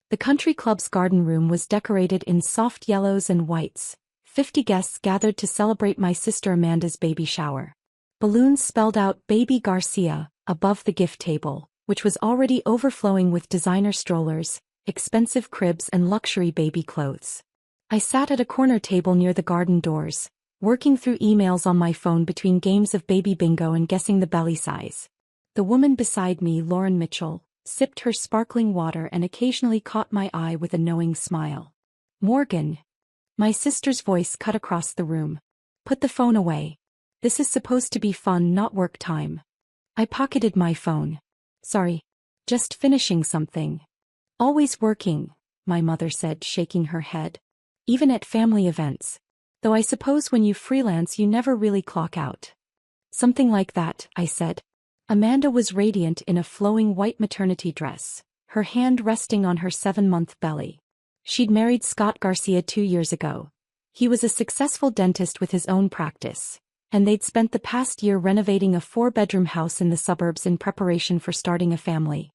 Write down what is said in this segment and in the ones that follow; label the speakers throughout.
Speaker 1: The country club's garden room was decorated in soft yellows and whites. 50 guests gathered to celebrate my sister Amanda's baby shower. Balloons spelled out Baby Garcia above the gift table, which was already overflowing with designer strollers, expensive cribs and luxury baby clothes. I sat at a corner table near the garden doors, working through emails on my phone between games of baby bingo and guessing the belly size. The woman beside me, Lauren Mitchell, sipped her sparkling water and occasionally caught my eye with a knowing smile. "Morgan." My sister's voice cut across the room. "Put the phone away. This is supposed to be fun, not work time." I pocketed my phone. "Sorry. Just finishing something." "Always working," my mother said, shaking her head. "Even at family events. Though I suppose when you freelance you never really clock out." "Something like that," I said. Amanda was radiant in a flowing white maternity dress, her hand resting on her 7-month belly. She'd married Scott Garcia 2 years ago. He was a successful dentist with his own practice, and they'd spent the past year renovating a 4-bedroom house in the suburbs in preparation for starting a family.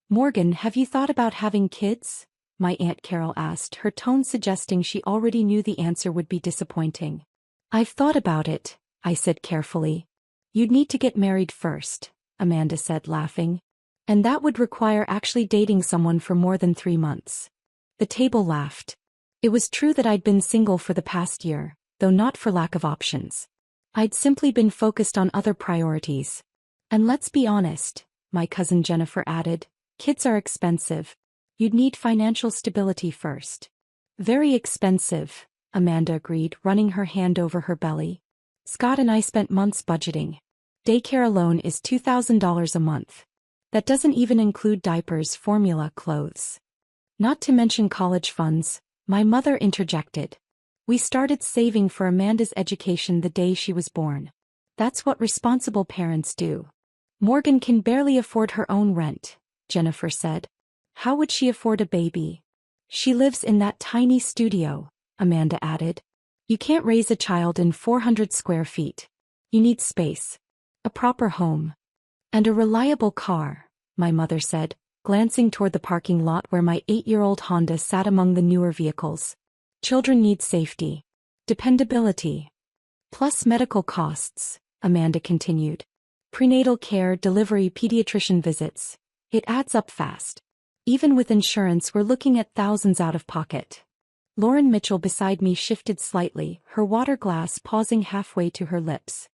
Speaker 1: "Morgan, have you thought about having kids?" my Aunt Carol asked, her tone suggesting she already knew the answer would be disappointing. "I've thought about it," I said carefully. "You'd need to get married first," Amanda said, laughing. "And that would require actually dating someone for more than 3 months." The table laughed. It was true that I'd been single for the past year, though not for lack of options. I'd simply been focused on other priorities. "And let's be honest," my cousin Jennifer added, "kids are expensive. You'd need financial stability first." "Very expensive," Amanda agreed, running her hand over her belly. "Scott and I spent months budgeting. Daycare alone is $2,000 a month. That doesn't even include diapers, formula, clothes. Not to mention college funds," my mother interjected. "We started saving for Amanda's education the day she was born. That's what responsible parents do." "Morgan can barely afford her own rent," Jennifer said. "How would she afford a baby?" "She lives in that tiny studio," Amanda added. "You can't raise a child in 400 square feet. You need space. A proper home. And a reliable car," my mother said, glancing toward the parking lot where my 8-year-old Honda sat among the newer vehicles. "Children need safety. Dependability. Plus medical costs," Amanda continued. "Prenatal care, delivery, pediatrician visits. It adds up fast. Even with insurance we're looking at thousands out of pocket." Lauren Mitchell beside me shifted slightly, her water glass pausing halfway to her lips.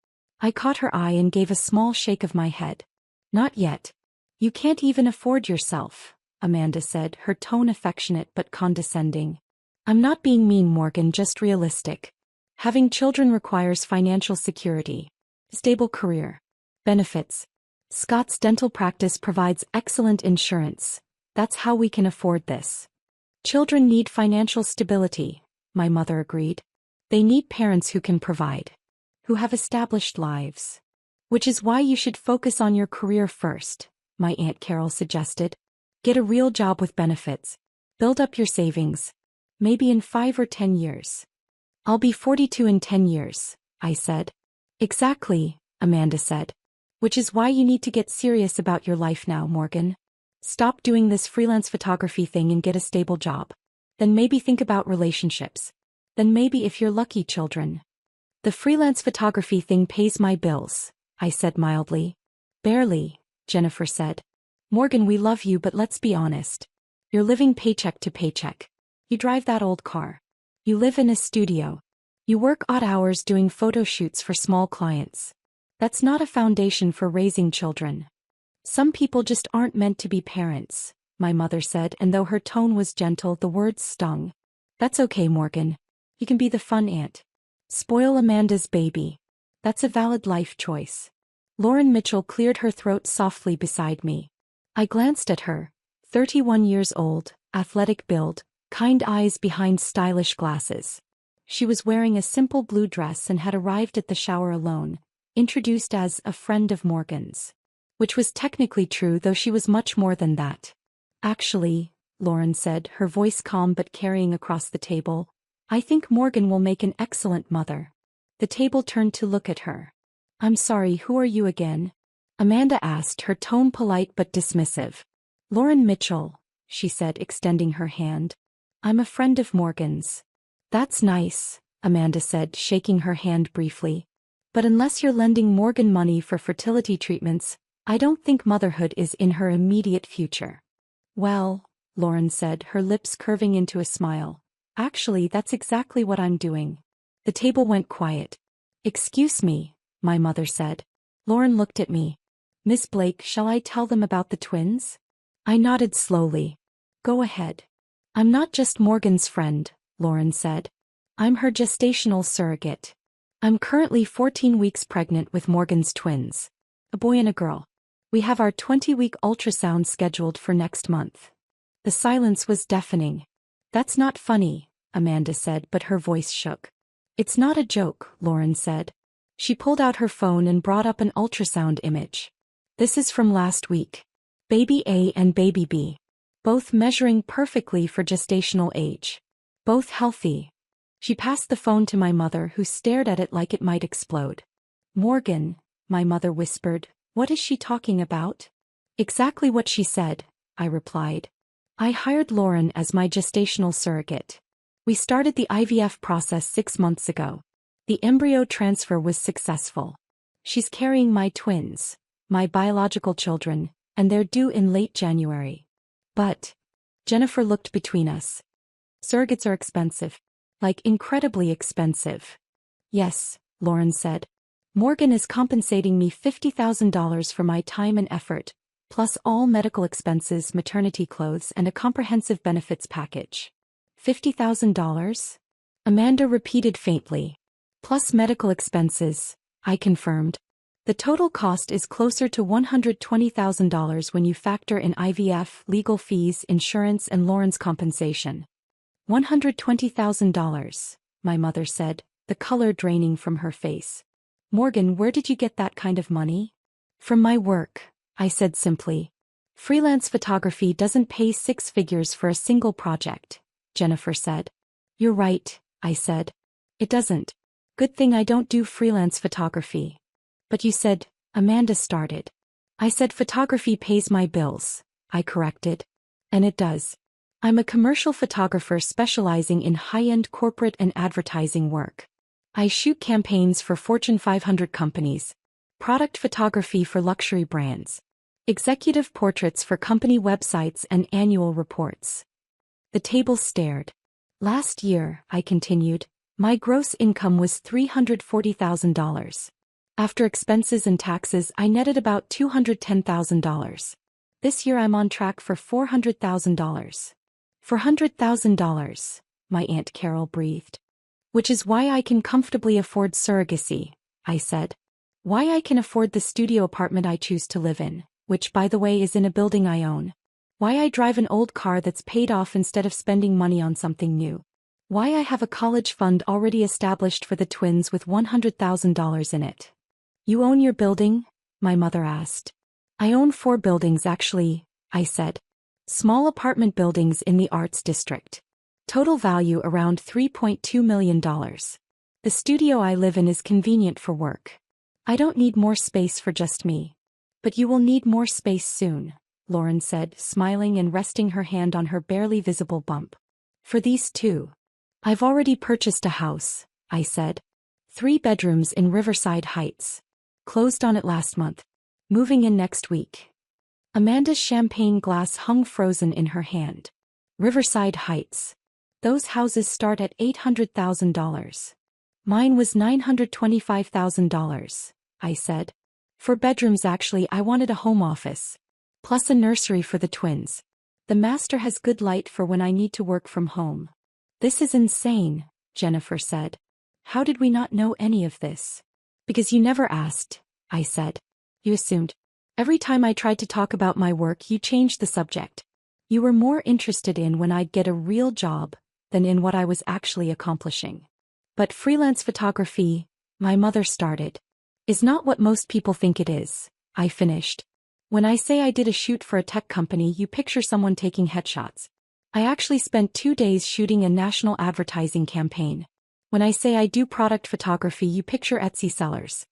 Speaker 1: I caught her eye and gave a small shake of my head. "Not yet. You can't even afford yourself," Amanda said, her tone affectionate but condescending. "I'm not being mean, Morgan, just realistic. Having children requires financial security, stable career, benefits. Scott's dental practice provides excellent insurance. That's how we can afford this." "Children need financial stability," my mother agreed. "They need parents who can provide, who have established lives. Which is why you should focus on your career first," my Aunt Carol suggested. "Get a real job with benefits. Build up your savings. Maybe in 5 or 10 years. "I'll be 42 in 10 years, I said. "Exactly," Amanda said. "Which is why you need to get serious about your life now, Morgan. Stop doing this freelance photography thing and get a stable job. Then maybe think about relationships. Then maybe, if you're lucky, children." "The freelance photography thing pays my bills," I said mildly. "Barely," Jennifer said. "Morgan, we love you, but let's be honest. You're living paycheck to paycheck. You drive that old car. You live in a studio. You work odd hours doing photo shoots for small clients. That's not a foundation for raising children. Some people just aren't meant to be parents," my mother said, and though her tone was gentle, the words stung. "That's okay, Morgan. You can be the fun aunt. Spoil Amanda's baby. That's a valid life choice." Lauren Mitchell cleared her throat softly beside me. I glanced at her, 31 years old, athletic build, kind eyes behind stylish glasses. She was wearing a simple blue dress and had arrived at the shower alone, introduced as a friend of Morgan's. Which was technically true, though she was much more than that. "Actually," Lauren said, her voice calm but carrying across the table, "I think Morgan will make an excellent mother." The table turned to look at her. "I'm sorry, who are you again?" Amanda asked, her tone polite but dismissive. "Lauren Mitchell," she said, extending her hand. I'm a friend of Morgan's. That's nice, Amanda said, shaking her hand briefly. But unless you're lending Morgan money for fertility treatments, I don't think motherhood is in her immediate future. Well, Lauren said, her lips curving into a smile. Actually, that's exactly what I'm doing. The table went quiet. Excuse me, my mother said. Lauren looked at me. Miss Blake, shall I tell them about the twins? I nodded slowly. Go ahead. I'm not just Morgan's friend, Lauren said. I'm her gestational surrogate. I'm currently 14 weeks pregnant with Morgan's twins. A boy and a girl. We have our 20-week ultrasound scheduled for next month. The silence was deafening. That's not funny, Amanda said, but her voice shook. It's not a joke, Lauren said. She pulled out her phone and brought up an ultrasound image. This is from last week. Baby A and baby B. Both measuring perfectly for gestational age. Both healthy. She passed the phone to my mother, who stared at it like it might explode. Morgan, my mother whispered, what is she talking about? Exactly what she said, I replied. I hired Lauren as my gestational surrogate. We started the IVF process 6 months ago. The embryo transfer was successful. She's carrying my twins, my biological children, and they're due in late January. But, Jennifer looked between us. Surrogates are expensive. Like incredibly expensive. Yes, Lauren said. Morgan is compensating me $50,000 for my time and effort, plus all medical expenses, maternity clothes, and a comprehensive benefits package. $50,000? Amanda repeated faintly. Plus medical expenses, I confirmed. The total cost is closer to $120,000 when you factor in IVF, legal fees, insurance, and Lauren's compensation. $120,000, my mother said, the color draining from her face. Morgan, where did you get that kind of money? From my work, I said simply. Freelance photography doesn't pay 6 figures for a single project, Jennifer said. You're right, I said. It doesn't. Good thing I don't do freelance photography. But you said, Amanda started. I said photography pays my bills, I corrected. And it does. I'm a commercial photographer specializing in high-end corporate and advertising work. I shoot campaigns for Fortune 500 companies, product photography for luxury brands, executive portraits for company websites, and annual reports. The table stared. Last year, I continued, my gross income was $340,000. After expenses and taxes, I netted about $210,000. This year I'm on track for $400,000. $400,000, my Aunt Carol breathed. Which is why I can comfortably afford surrogacy, I said. Why I can afford the studio apartment I choose to live in, which by the way is in a building I own. Why I drive an old car that's paid off instead of spending money on something new. Why I have a college fund already established for the twins with $100,000 in it. You own your building? My mother asked. I own 4 buildings actually, I said. Small apartment buildings in the Arts District. Total value around $3.2 million. The studio I live in is convenient for work. I don't need more space for just me. But you will need more space soon, Lauren said, smiling and resting her hand on her barely visible bump. For these 2. I've already purchased a house, I said. 3 bedrooms in Riverside Heights. Closed on it last month. Moving in next week. Amanda's champagne glass hung frozen in her hand. Riverside Heights. Those houses start at $800,000. Mine was $925,000, I said. For bedrooms actually I wanted a home office. Plus a nursery for the twins. The master has good light for when I need to work from home. This is insane, Jennifer said. How did we not know any of this? Because you never asked, I said. You assumed. Every time I tried to talk about my work you changed the subject. You were more interested in when I'd get a real job than in what I was actually accomplishing. But freelance photography, my mother started, is not what most people think it is, I finished. When I say I did a shoot for a tech company you picture someone taking headshots. I actually spent 2 days shooting a national advertising campaign. When I say I do product photography you picture Etsy sellers.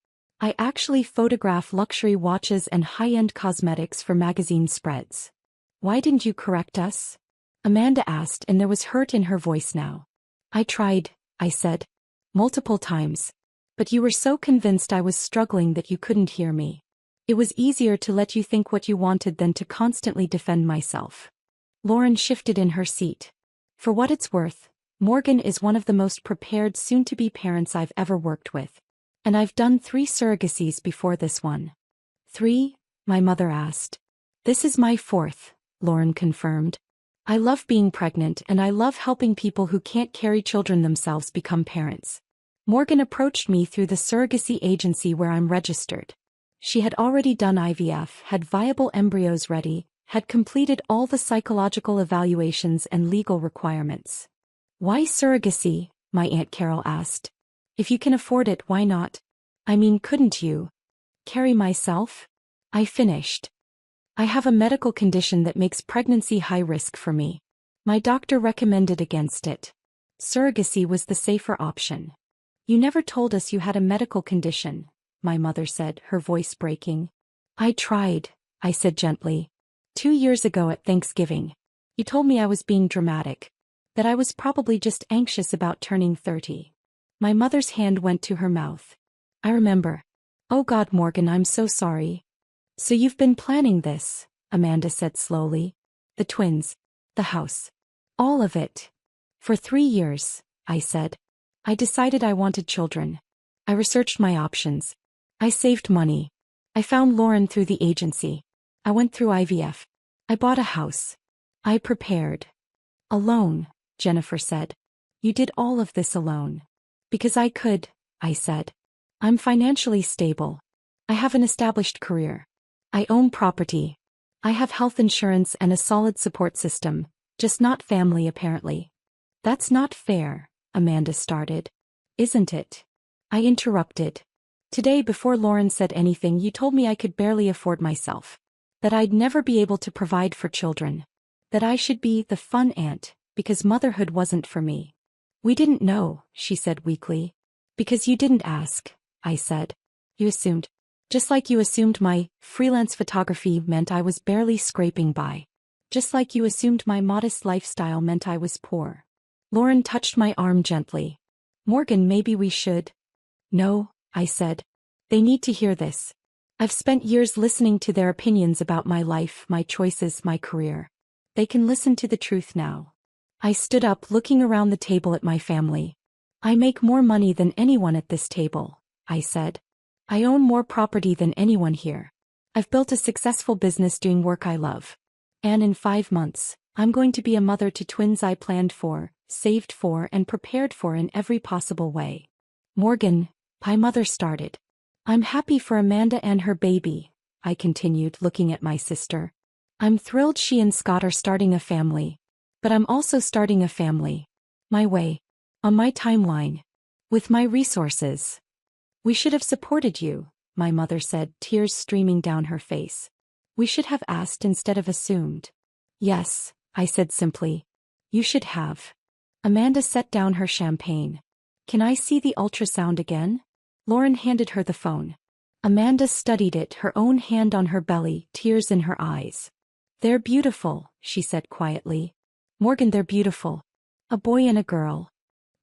Speaker 1: I actually photograph luxury watches and high-end cosmetics for magazine spreads. Why didn't you correct us? Amanda asked, and there was hurt in her voice now. I tried, I said. Multiple times. But you were so convinced I was struggling that you couldn't hear me. It was easier to let you think what you wanted than to constantly defend myself. Lauren shifted in her seat. For what it's worth, Morgan is one of the most prepared soon-to-be parents I've ever worked with. And I've done 3 surrogacies before this one. 3? My mother asked. This is my 4th, Lauren confirmed. I love being pregnant and I love helping people who can't carry children themselves become parents. Morgan approached me through the surrogacy agency where I'm registered. She had already done IVF, had viable embryos ready, had completed all the psychological evaluations and legal requirements. Why surrogacy? My Aunt Carol asked. If you can afford it, why not? I mean, couldn't you carry myself? I finished. I have a medical condition that makes pregnancy high risk for me. My doctor recommended against it. Surrogacy was the safer option. You never told us you had a medical condition, my mother said, her voice breaking. I tried, I said gently. 2 years ago at Thanksgiving. You told me I was being dramatic. That I was probably just anxious about turning 30. My mother's hand went to her mouth. I remember. Oh God, Morgan, I'm so sorry. So you've been planning this, Amanda said slowly. The twins. The house. All of it. For 3 years, I said. I decided I wanted children. I researched my options. I saved money. I found Lauren through the agency. I went through IVF. I bought a house. I prepared. Alone, Jennifer said. You did all of this alone. Because I could, I said. I'm financially stable. I have an established career. I own property. I have health insurance and a solid support system, just not family apparently. That's not fair, Amanda started. Isn't it? I interrupted. Today before Lauren said anything you told me I could barely afford myself. That I'd never be able to provide for children. That I should be the fun aunt, because motherhood wasn't for me. We didn't know, she said weakly. Because you didn't ask, I said. You assumed. Just like you assumed my freelance photography meant I was barely scraping by. Just like you assumed my modest lifestyle meant I was poor. Lauren touched my arm gently. Morgan, maybe we should. No, I said. They need to hear this. I've spent years listening to their opinions about my life, my choices, my career. They can listen to the truth now. I stood up, looking around the table at my family. I make more money than anyone at this table, I said. I own more property than anyone here. I've built a successful business doing work I love. And in 5 months, I'm going to be a mother to twins I planned for, saved for, and prepared for in every possible way. Morgan, my mother started. I'm happy for Amanda and her baby, I continued, looking at my sister. I'm thrilled she and Scott are starting a family. But I'm also starting a family. My way. On my timeline. With my resources. We should have supported you, my mother said, tears streaming down her face. We should have asked instead of assumed. Yes, I said simply. You should have. Amanda set down her champagne. Can I see the ultrasound again? Lauren handed her the phone. Amanda studied it, her own hand on her belly, tears in her eyes. They're beautiful, she said quietly. Morgan, they're beautiful. A boy and a girl.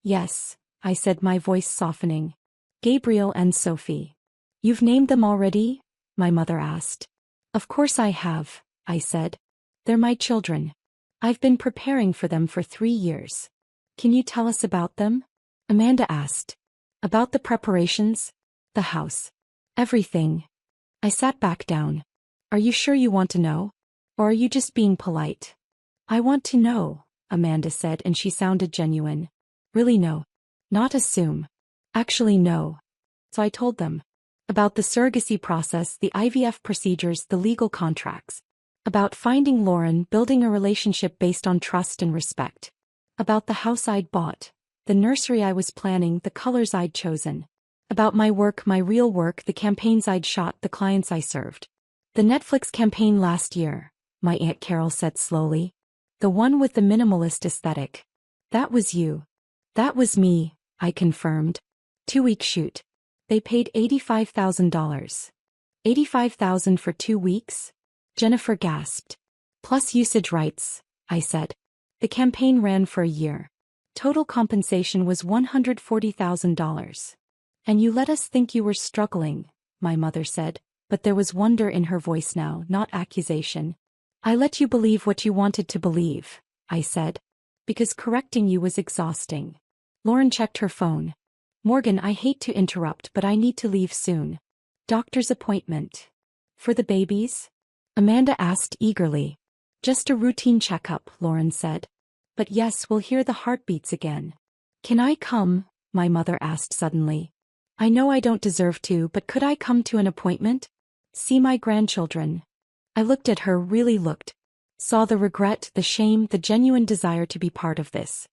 Speaker 1: Yes, I said, my voice softening. Gabriel and Sophie. You've named them already? My mother asked. Of course I have, I said. They're my children. I've been preparing for them for 3 years. Can you tell us about them? Amanda asked. About the preparations? The house. Everything. I sat back down. Are you sure you want to know? Or are you just being polite? I want to know, Amanda said, and she sounded genuine. Really no. Not assume. Actually no. So I told them. About the surrogacy process, the IVF procedures, the legal contracts. About finding Lauren, building a relationship based on trust and respect. About the house I'd bought. The nursery I was planning, the colors I'd chosen. About my work, my real work, the campaigns I'd shot, the clients I served. The Netflix campaign last year, my Aunt Carol said slowly. The one with the minimalist aesthetic. That was you. That was me, I confirmed. 2-week shoot. They paid $85,000. $85,000 for 2 weeks? Jennifer gasped. Plus usage rights, I said. The campaign ran for a year. Total compensation was $140,000. And you let us think you were struggling, my mother said, but there was wonder in her voice now, not accusation. I let you believe what you wanted to believe, I said. Because correcting you was exhausting. Lauren checked her phone. Morgan, I hate to interrupt, but I need to leave soon. Doctor's appointment. For the babies? Amanda asked eagerly. Just a routine checkup, Lauren said. But yes, we'll hear the heartbeats again. Can I come? My mother asked suddenly. I know I don't deserve to, but could I come to an appointment? See my grandchildren. I looked at her, really looked. Saw the regret, the shame, the genuine desire to be part of this.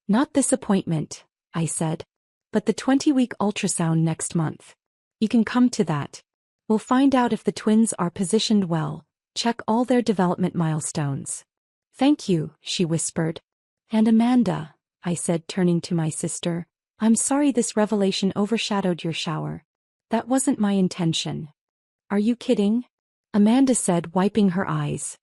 Speaker 1: Not this appointment, I said. But the 20-week ultrasound next month. You can come to that. We'll find out if the twins are positioned well, check all their development milestones. Thank you, she whispered. And Amanda, I said, turning to my sister, I'm sorry this revelation overshadowed your shower. That wasn't my intention. Are you kidding? Amanda said, wiping her eyes.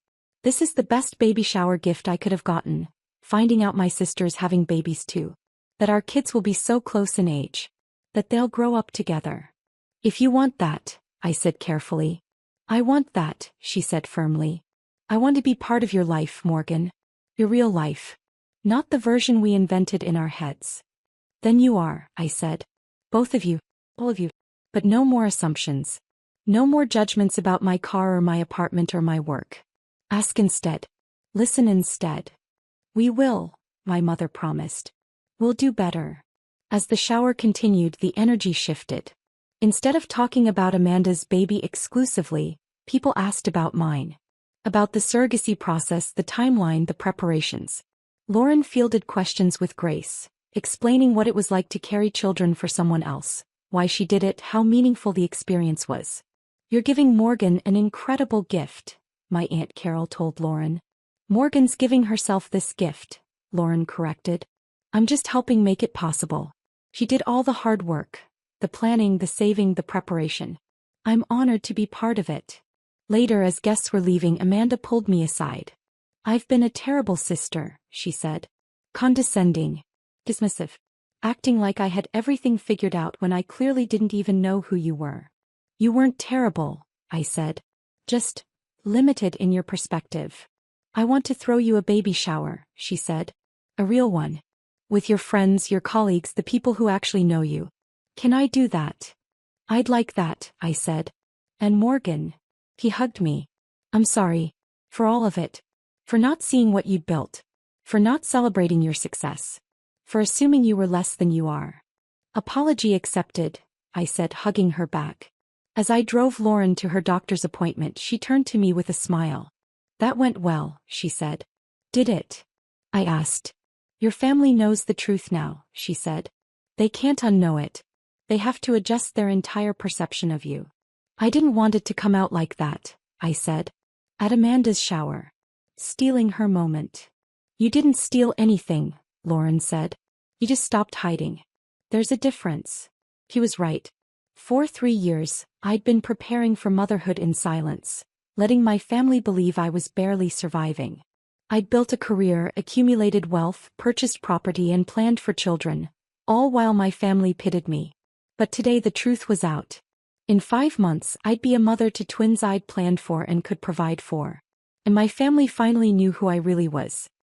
Speaker 1: This is the best baby shower gift I could have gotten, finding out my sister's having babies too. That our kids will be so close in age. That they'll grow up together. If you want that, I said carefully. I want that, she said firmly. I want to be part of your life, Morgan. Your real life. Not the version we invented in our heads. Then you are, I said. Both of you, all of you. But no more assumptions. No more judgments about my car or my apartment or my work. Ask instead. Listen instead. We will, my mother promised. We'll do better. As the shower continued, the energy shifted. Instead of talking about Amanda's baby exclusively, people asked about mine. About the surrogacy process, the timeline, the preparations. Lauren fielded questions with grace, explaining what it was like to carry children for someone else, why she did it, how meaningful the experience was. You're giving Morgan an incredible gift, my Aunt Carol told Lauren. Morgan's giving herself this gift, Lauren corrected. I'm just helping make it possible. She did all the hard work. The planning, the saving, the preparation. I'm honored to be part of it. Later, as guests were leaving, Amanda pulled me aside. I've been a terrible sister, she said. Condescending. Dismissive. Acting like I had everything figured out when I clearly didn't even know who you were. You weren't terrible, I said. Just limited in your perspective. I want to throw you a baby shower, she said. A real one. With your friends, your colleagues, the people who actually know you. Can I do that? I'd like that, I said. And Morgan. He hugged me. I'm sorry. For all of it. For not seeing what you'd built. For not celebrating your success. For assuming you were less than you are. Apology accepted, I said, hugging her back. As I drove Lauren to her doctor's appointment, she turned to me with a smile. That went well, she said. Did it? I asked. Your family knows the truth now, she said. They can't unknow it. They have to adjust their entire perception of you. I didn't want it to come out like that, I said. At Amanda's shower. Stealing her moment. You didn't steal anything, Lauren said. You just stopped hiding. There's a difference. He was right. For 3 years, I'd been preparing for motherhood in silence, letting my family believe I was barely surviving. I'd built a career, accumulated wealth, purchased property, and planned for children, all while my family pitied me. But today the truth was out. In 5 months, I'd be a mother to twins I'd planned for and could provide for. And my family finally knew who I really was.